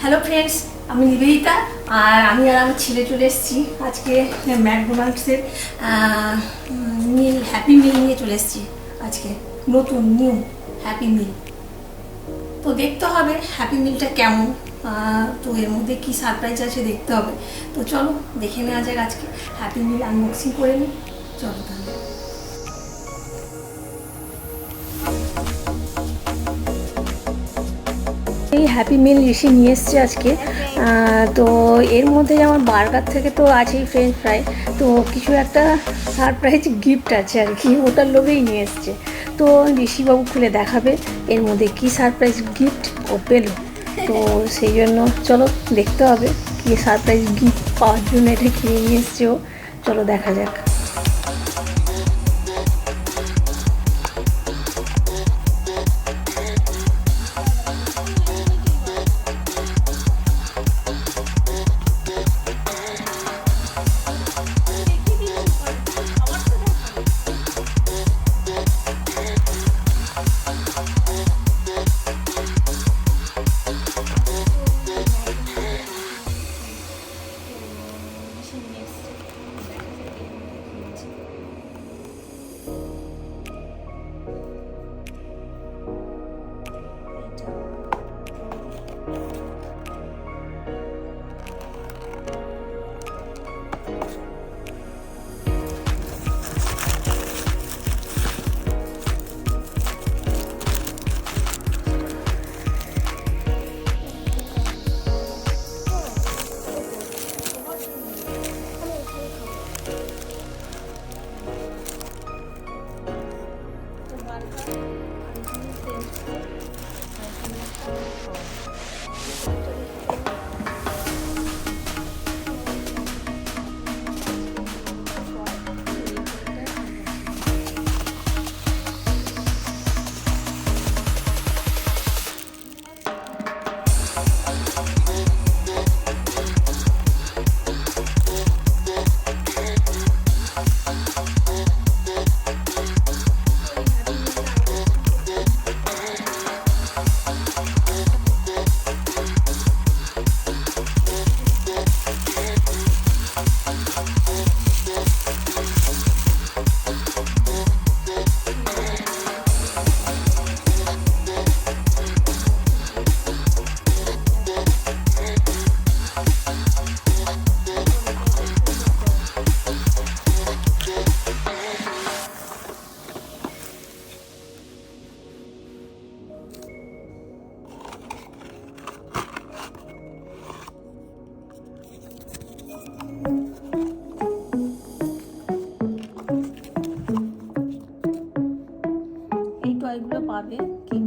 Hello friends, আমি নিবেদিতা আর আমার ছেলে চলে এসেছি আজকে ম্যাকডোনাল্ডসের মিল হ্যাপি মিল নিয়ে চলে এসেছি। আজকে নতুন নিউ হ্যাপি মিল, তো দেখতে হবে হ্যাপি মিলটা কেমন, তো এর মধ্যে কী সারপ্রাইজ আছে দেখতে হবে। তো চলো দেখে নেওয়া যাক, আজকে হ্যাপি মিল আনবক্সিং করে নিই। চলো তাহলে। এই হ্যাপি মিল ঋষি নিয়ে এসছে আজকে। তো এর মধ্যে যেমন বার্গার থেকে তো আছেই ফ্রেঞ্চ ফ্রাই, তো কিছু একটা সারপ্রাইজ গিফট আছে আর কি, ওটার লোভেই নিয়ে এসছে। তো ঋষিবাবু খুলে দেখাবে এর মধ্যে কী সারপ্রাইজ গিফট ও পেল। তো সেই জন্য চলো দেখতে হবে কী সারপ্রাইজ গিফট পাওয়ার জন্য এটা কিনে নিয়ে এসছে ও। চলো দেখা যাক। এই টয়গুলো পাবে কি